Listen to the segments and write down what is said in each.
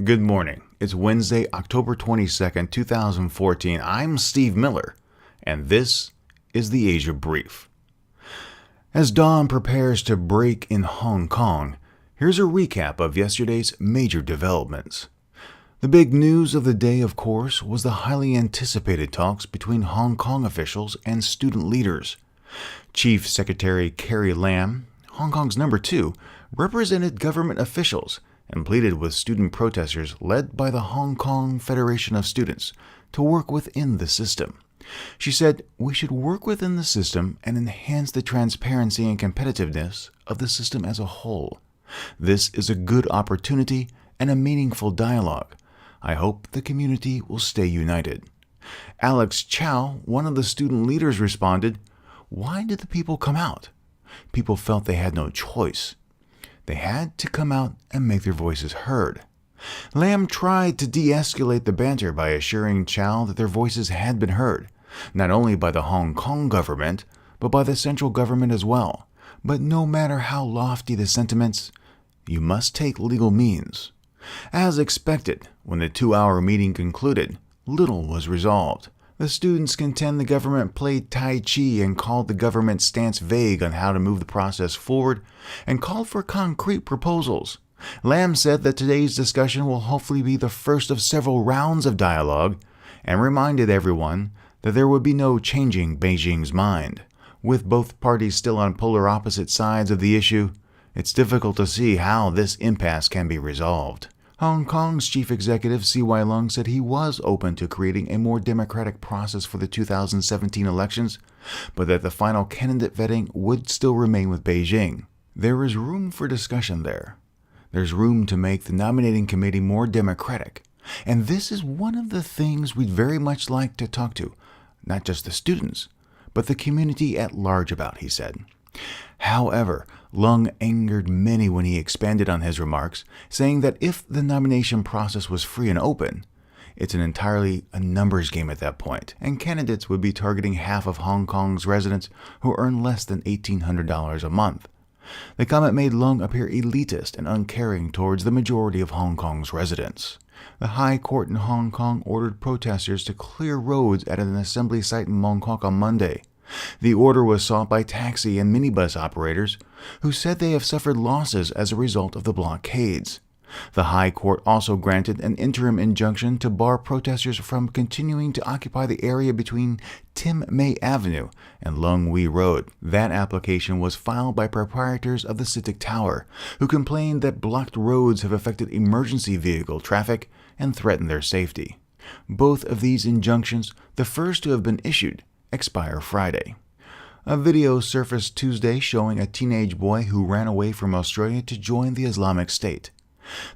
Good morning. It's Wednesday, October 22nd, 2014. I'm Steve Miller, and this is the Asia Brief. As dawn prepares to break in Hong Kong, here's a recap of yesterday's major developments. The big news of the day, of course, was the highly anticipated talks between Hong Kong officials and student leaders. Chief Secretary Carrie Lam, Hong Kong's number 2, represented government officials and pleaded with student protesters led by the Hong Kong Federation of Students to work within the system. She said, "We should work within the system and enhance the transparency and competitiveness of the system as a whole. This is a good opportunity and a meaningful dialogue. I hope the community will stay united." Alex Chow, one of the student leaders, responded, "Why did the people come out? People felt they had no choice. They had to come out and make their voices heard." Lam tried to de-escalate the banter by assuring Chow that their voices had been heard, not only by the Hong Kong government, but by the central government as well. But no matter how lofty the sentiments, you must take legal means. As expected, when the 2-hour meeting concluded, little was resolved. The students contend the government played Tai Chi and called the government's stance vague on how to move the process forward and called for concrete proposals. Lam said that today's discussion will hopefully be the first of several rounds of dialogue and reminded everyone that there would be no changing Beijing's mind. With both parties still on polar opposite sides of the issue, it's difficult to see how this impasse can be resolved. Hong Kong's chief executive C.Y. Leung said he was open to creating a more democratic process for the 2017 elections, but that the final candidate vetting would still remain with Beijing. There is room for discussion there. There's room to make the nominating committee more democratic, and this is one of the things we'd very much like to talk to, not just the students, but the community at large about, he said. However, Leung angered many when he expanded on his remarks, saying that if the nomination process was free and open, it's entirely a numbers game at that point, and candidates would be targeting half of Hong Kong's residents who earn less than $1,800 a month. The comment made Leung appear elitist and uncaring towards the majority of Hong Kong's residents. The High Court in Hong Kong ordered protesters to clear roads at an assembly site in Mong Kok on Monday. The order was sought by taxi and minibus operators, who said they have suffered losses as a result of the blockades. The High Court also granted an interim injunction to bar protesters from continuing to occupy the area between Tim May Avenue and Lung Wei Road. That application was filed by proprietors of the CITIC Tower, who complained that blocked roads have affected emergency vehicle traffic and threatened their safety. Both of these injunctions, the first to have been issued, expire Friday. A video surfaced Tuesday showing a teenage boy who ran away from Australia to join the Islamic State.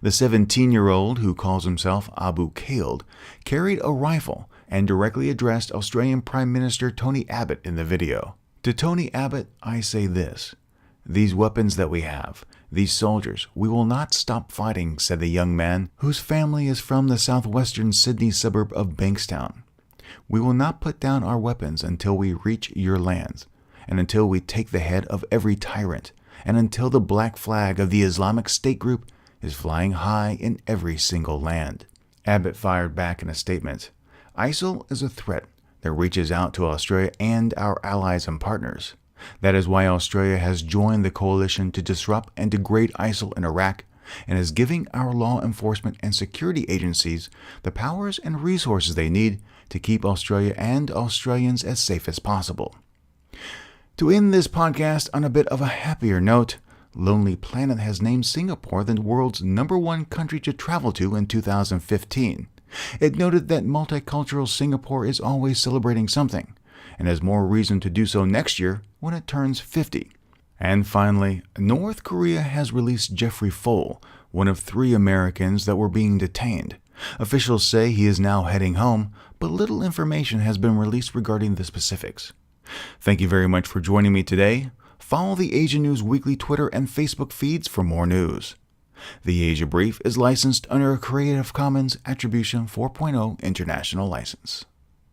The 17-year-old, who calls himself Abu Khaled, carried a rifle and directly addressed Australian Prime Minister Tony Abbott in the video. To Tony Abbott, I say this: "These weapons that we have, these soldiers, we will not stop fighting," said the young man, whose family is from the southwestern Sydney suburb of Bankstown. "We will not put down our weapons until we reach your lands, and until we take the head of every tyrant, and until the black flag of the Islamic State group is flying high in every single land." Abbott fired back in a statement, "ISIL is a threat that reaches out to Australia and our allies and partners. That is why Australia has joined the coalition to disrupt and degrade ISIL in Iraq, and is giving our law enforcement and security agencies the powers and resources they need to keep Australia and Australians as safe as possible." To end this podcast on a bit of a happier note, Lonely Planet has named Singapore the world's #1 country to travel to in 2015. It noted that multicultural Singapore is always celebrating something, and has more reason to do so next year when it turns 50. And finally, North Korea has released Jeffrey Folwe, one of 3 Americans that were being detained. Officials say he is now heading home, but little information has been released regarding the specifics. Thank you very much for joining me today. Follow the Asia News Weekly Twitter and Facebook feeds for more news. The Asia Brief is licensed under a Creative Commons Attribution 4.0 International License.